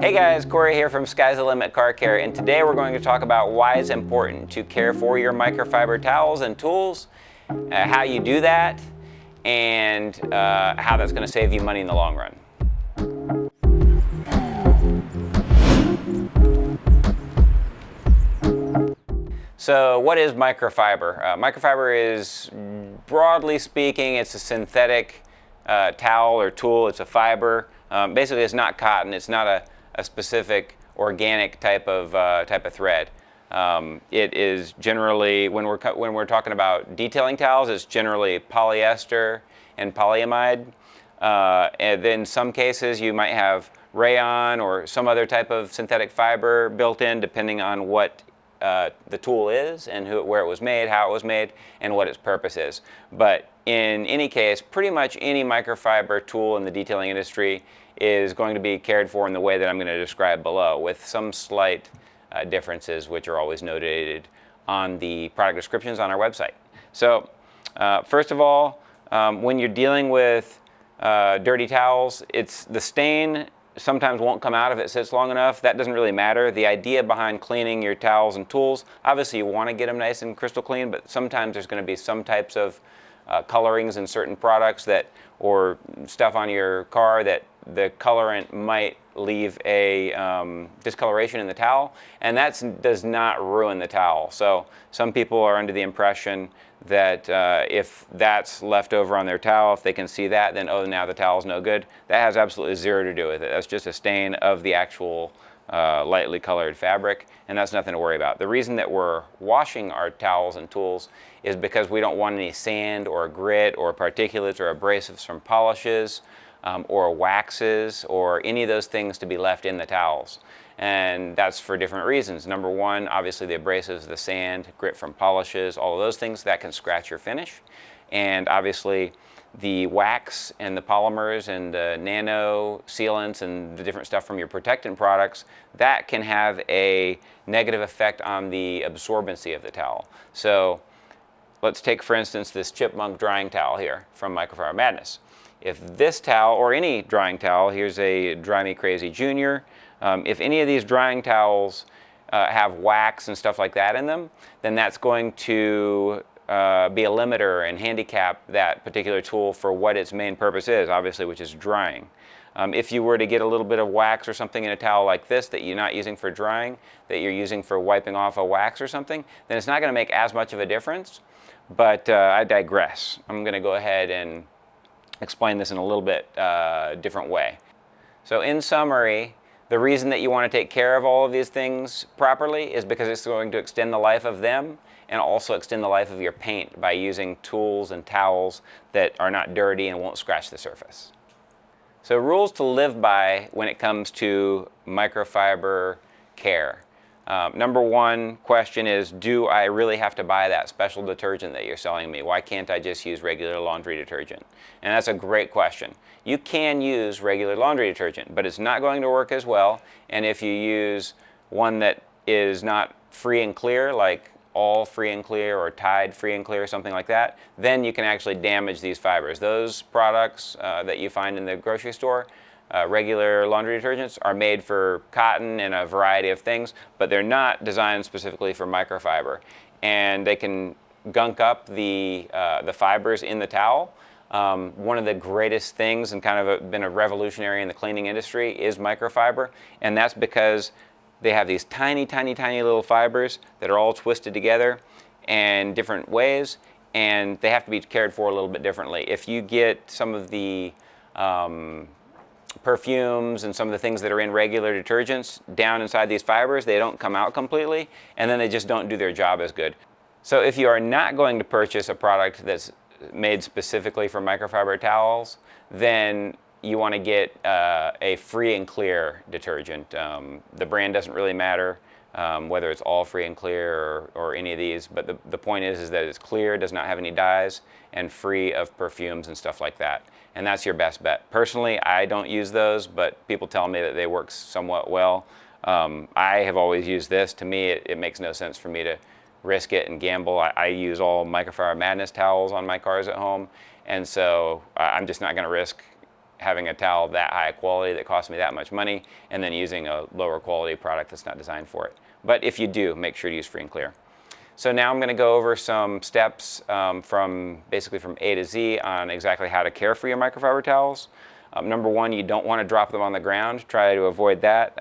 Hey guys, Corey here from Sky's the Limit Car Care, and today we're going to talk about why it's important to care for your microfiber towels and tools, how you do that, and how that's going to save you money in the long run. So what is microfiber? Microfiber is, broadly speaking, it's a synthetic towel or tool. It's a fiber. Basically, it's not cotton. It's not a specific organic type of thread. It is generally, when we're talking about detailing towels, it's generally polyester and polyamide. And then in some cases, you might have rayon or some other type of synthetic fiber built in, depending on what the tool is and where it was made, how it was made, and what its purpose is. But in any case, pretty much any microfiber tool in the detailing industry is going to be cared for in the way that I'm going to describe below, with some slight differences which are always noted on the product descriptions on our website. So first of all, when you're dealing with dirty towels, the stain sometimes won't come out if it sits long enough. That doesn't really matter. The idea behind cleaning your towels and tools, obviously you want to get them nice and crystal clean, but sometimes there's going to be some types of colorings in certain products or stuff on your car that the colorant might leave a discoloration in the towel, and that does not ruin the towel. So some people are under the impression that if that's left over on their towel, if they can see that, then oh, now the towel's no good. That has absolutely zero to do with it. That's just a stain of the actual lightly colored fabric, and that's nothing to worry about. The reason that we're washing our towels and tools is because we don't want any sand or grit or particulates or abrasives from polishes or waxes or any of those things to be left in the towels. And that's for different reasons. Number one, obviously the abrasives, the sand, grit from polishes, all of those things that can scratch your finish. And obviously the wax and the polymers and the nano sealants and the different stuff from your protectant products, that can have a negative effect on the absorbency of the towel. So let's take, for instance, this chipmunk drying towel here from Microfiber Madness. If this towel, or any drying towel, here's a Dry Me Crazy Junior, if any of these drying towels have wax and stuff like that in them, then that's going to be a limiter and handicap that particular tool for what its main purpose is, obviously, which is drying. If you were to get a little bit of wax or something in a towel like this that you're not using for drying, that you're using for wiping off a wax or something, then it's not going to make as much of a difference. But I digress. I'm going to go ahead and explain this in a little bit different way. So in summary, the reason that you want to take care of all of these things properly is because it's going to extend the life of them and also extend the life of your paint by using tools and towels that are not dirty and won't scratch the surface. So rules to live by when it comes to microfiber care. Number one question is, do I really have to buy that special detergent that you're selling me? Why can't I just use regular laundry detergent? And that's a great question. You can use regular laundry detergent, but it's not going to work as well. And if you use one that is not free and clear, like All Free and Clear or Tide Free and Clear, something like that, then you can actually damage these fibers. Those products that you find in the grocery store, regular laundry detergents, are made for cotton and a variety of things, but they're not designed specifically for microfiber. And they can gunk up the fibers in the towel. One of the greatest things, and kind of been a revolutionary in the cleaning industry, is microfiber. And that's because they have these tiny, tiny, tiny little fibers that are all twisted together in different ways, and they have to be cared for a little bit differently. If you get some of the perfumes and some of the things that are in regular detergents down inside these fibers, they don't come out completely, and then they just don't do their job as good. So if you are not going to purchase a product that's made specifically for microfiber towels, then you want to get a free and clear detergent. The brand doesn't really matter, whether it's All Free and Clear or any of these, but the point is that it's clear, does not have any dyes, and free of perfumes and stuff like that. And that's your best bet. Personally, I don't use those, but people tell me that they work somewhat well. I have always used this. To me, it makes no sense for me to risk it and gamble. I use all Microfiber Madness towels on my cars at home, and so I'm just not going to risk having a towel that high quality that costs me that much money and then using a lower quality product that's not designed for it. But if you do, make sure to use free and clear. So now I'm going to go over some steps basically from A to Z on exactly how to care for your microfiber towels. Number one, you don't want to drop them on the ground. Try to avoid that.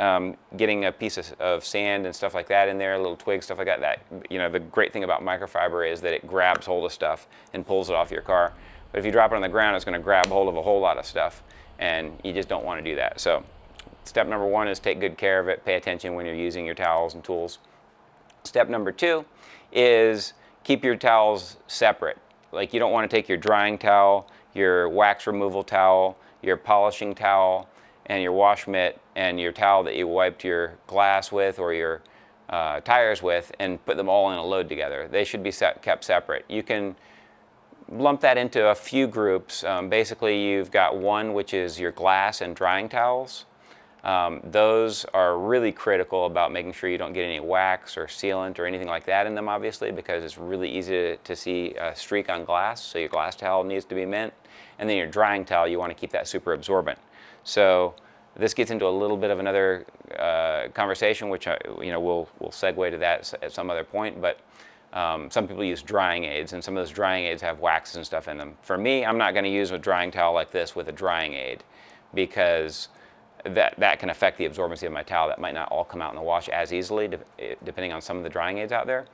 Getting a piece of sand and stuff like that in there, a little twig, stuff like that. The great thing about microfiber is that it grabs hold of stuff and pulls it off your car. But if you drop it on the ground, it's going to grab hold of a whole lot of stuff, and you just don't want to do that. So step number one is take good care of it. Pay attention when you're using your towels and tools. Step number two is keep your towels separate. Like, you don't want to take your drying towel, your wax removal towel, your polishing towel, and your wash mitt, and your towel that you wiped your glass with or your tires with, and put them all in a load together. They should be kept separate. You can lump that into a few groups. Basically, you've got one which is your glass and drying towels. Those are really critical about making sure you don't get any wax or sealant or anything like that in them, obviously, because it's really easy to see a streak on glass, so your glass towel needs to be mint. And then your drying towel, you want to keep that super absorbent. So this gets into a little bit of another conversation, which we'll segue to that at some other point. But some people use drying aids, and some of those drying aids have waxes and stuff in them. For me, I'm not going to use a drying towel like this with a drying aid, because that can affect the absorbency of my towel. That might not all come out in the wash as easily, depending on some of the drying aids out there.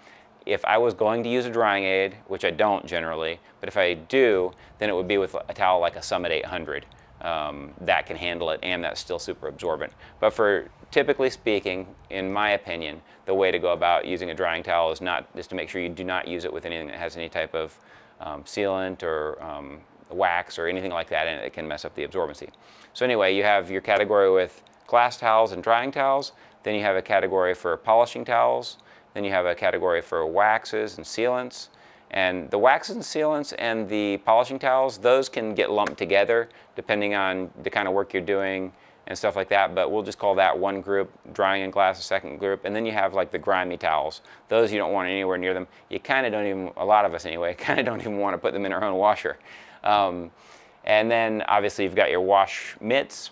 If I was going to use a drying aid, which I don't generally, but if I do, then it would be with a towel like a Summit 800. That can handle it, and that's still super absorbent. But for, typically speaking, in my opinion, the way to go about using a drying towel is to make sure you do not use it with anything that has any type of sealant or wax or anything like that in it that can mess up the absorbency. So anyway, you have your category with glass towels and drying towels. Then you have a category for polishing towels. Then you have a category for waxes and sealants. And the waxes and sealants and the polishing towels, those can get lumped together depending on the kind of work you're doing and stuff like that. But we'll just call that one group, drying and glass a second group. And then you have like the grimy towels. Those you don't want anywhere near them. You kind of don't even, a lot of us anyway, kind of don't even want to put them in our own washer. And then obviously you've got your wash mitts.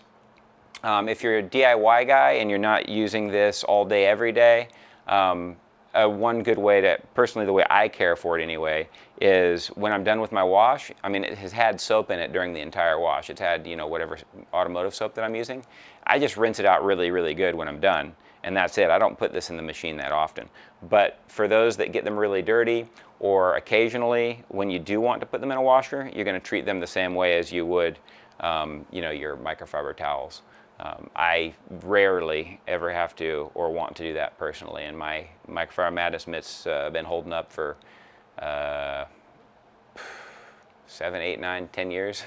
If you're a DIY guy and you're not using this all day, every day, one good way to, personally the way I care for it anyway, is when I'm done with my wash, I mean, it has had soap in it during the entire wash. It's had, whatever automotive soap that I'm using. I just rinse it out really, really good when I'm done, and that's it. I don't put this in the machine that often. But for those that get them really dirty, or occasionally when you do want to put them in a washer, you're going to treat them the same way as you would, your microfiber towels. I rarely ever have to or want to do that personally, and my Microfiber Madness mitts have been holding up for 7, 8, 9, 10 years.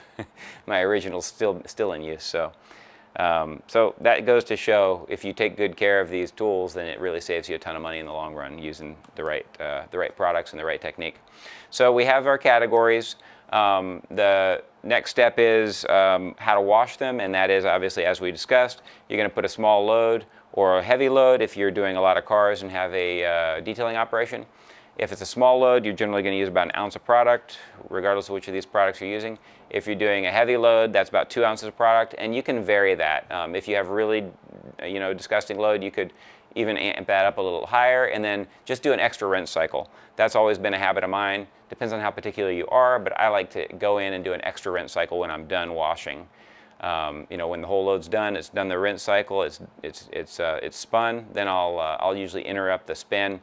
My original's still in use. So that goes to show, if you take good care of these tools, then it really saves you a ton of money in the long run using the right products and the right technique. So we have our categories. The next step is how to wash them, and that is obviously, as we discussed, you're going to put a small load or a heavy load if you're doing a lot of cars and have a detailing operation. If it's a small load, you're generally going to use about an ounce of product, regardless of which of these products you're using. If you're doing a heavy load, that's about 2 ounces of product, and you can vary that. If you have really, disgusting load, you could even amp that up a little higher, and then just do an extra rinse cycle. That's always been a habit of mine. Depends on how particular you are, but I like to go in and do an extra rinse cycle when I'm done washing. When the whole load's done, it's done the rinse cycle, it's spun. Then I'll usually interrupt the spin,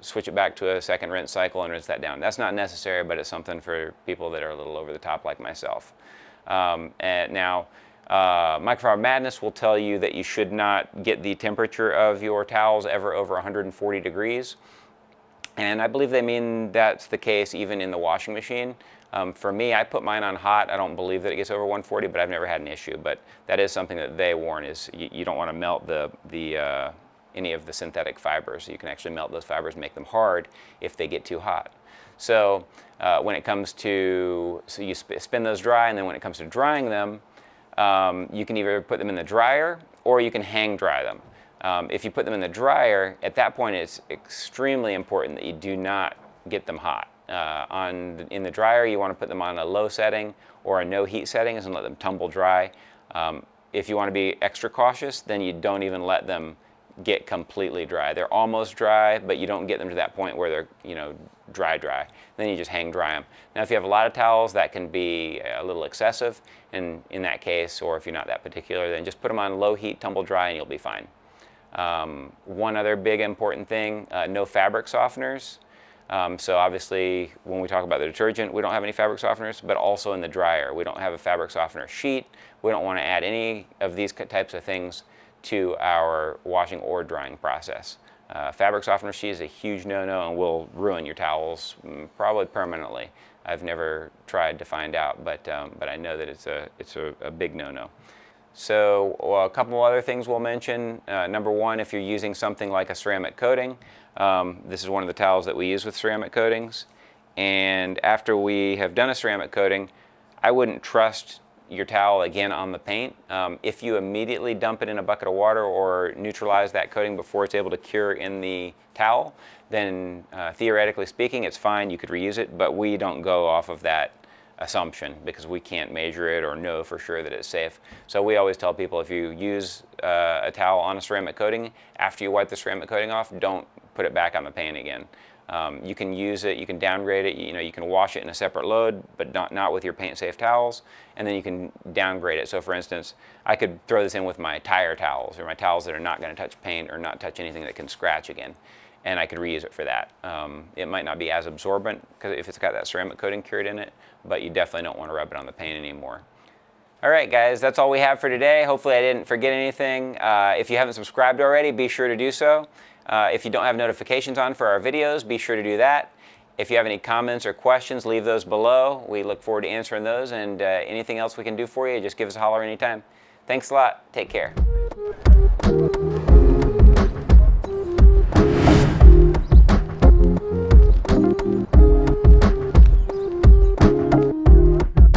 switch it back to a second rinse cycle, and rinse that down. That's not necessary, but it's something for people that are a little over the top like myself. And now, Microfiber Madness will tell you that you should not get the temperature of your towels ever over 140 degrees. And I believe they mean that's the case even in the washing machine. For me, I put mine on hot. I don't believe that it gets over 140, but I've never had an issue. But that is something that they warn, is you don't want to melt any of the synthetic fibers. You can actually melt those fibers and make them hard if they get too hot. So when it comes to, you spin those dry, and then when it comes to drying them, you can either put them in the dryer or you can hang dry them. If you put them in the dryer, at that point it's extremely important that you do not get them hot. In the dryer, you want to put them on a low setting or a no heat settings and let them tumble dry. If you want to be extra cautious, then you don't even let them get completely dry. They're almost dry, but you don't get them to that point where they're, you know, dry. Then you just hang dry them. Now, if you have a lot of towels, that can be a little excessive. And in that case, or if you're not that particular, then just put them on low heat, tumble dry, and you'll be fine. One other big important thing, no fabric softeners. So obviously, when we talk about the detergent, we don't have any fabric softeners, but also in the dryer, we don't have a fabric softener sheet. We don't want to add any of these types of things to our washing or drying process. Fabric softener sheet is a huge no-no and will ruin your towels probably permanently. I've never tried to find out, but I know that it's a big no-no. So a couple other things we'll mention. Number one, if you're using something like a ceramic coating, this is one of the towels that we use with ceramic coatings. And after we have done a ceramic coating, I wouldn't trust your towel again on the paint. If you immediately dump it in a bucket of water or neutralize that coating before it's able to cure in the towel, then theoretically speaking, it's fine, you could reuse it, but we don't go off of that assumption because we can't measure it or know for sure that it's safe. So we always tell people, if you use a towel on a ceramic coating, after you wipe the ceramic coating off, don't put it back on the paint again. You can use it, you can downgrade it, you know, you can wash it in a separate load, but not with your paint safe towels, and then you can downgrade it. So for instance, I could throw this in with my tire towels or my towels that are not going to touch paint or not touch anything that can scratch again, and I could reuse it for that. It might not be as absorbent because if it's got that ceramic coating cured in it, but you definitely don't want to rub it on the paint anymore. All right, guys, that's all we have for today. Hopefully I didn't forget anything. If you haven't subscribed already, be sure to do so. If you don't have notifications on for our videos, be sure to do that. If you have any comments or questions, leave those below. We look forward to answering those, and anything else we can do for you, just give us a holler anytime. Thanks a lot. Take care.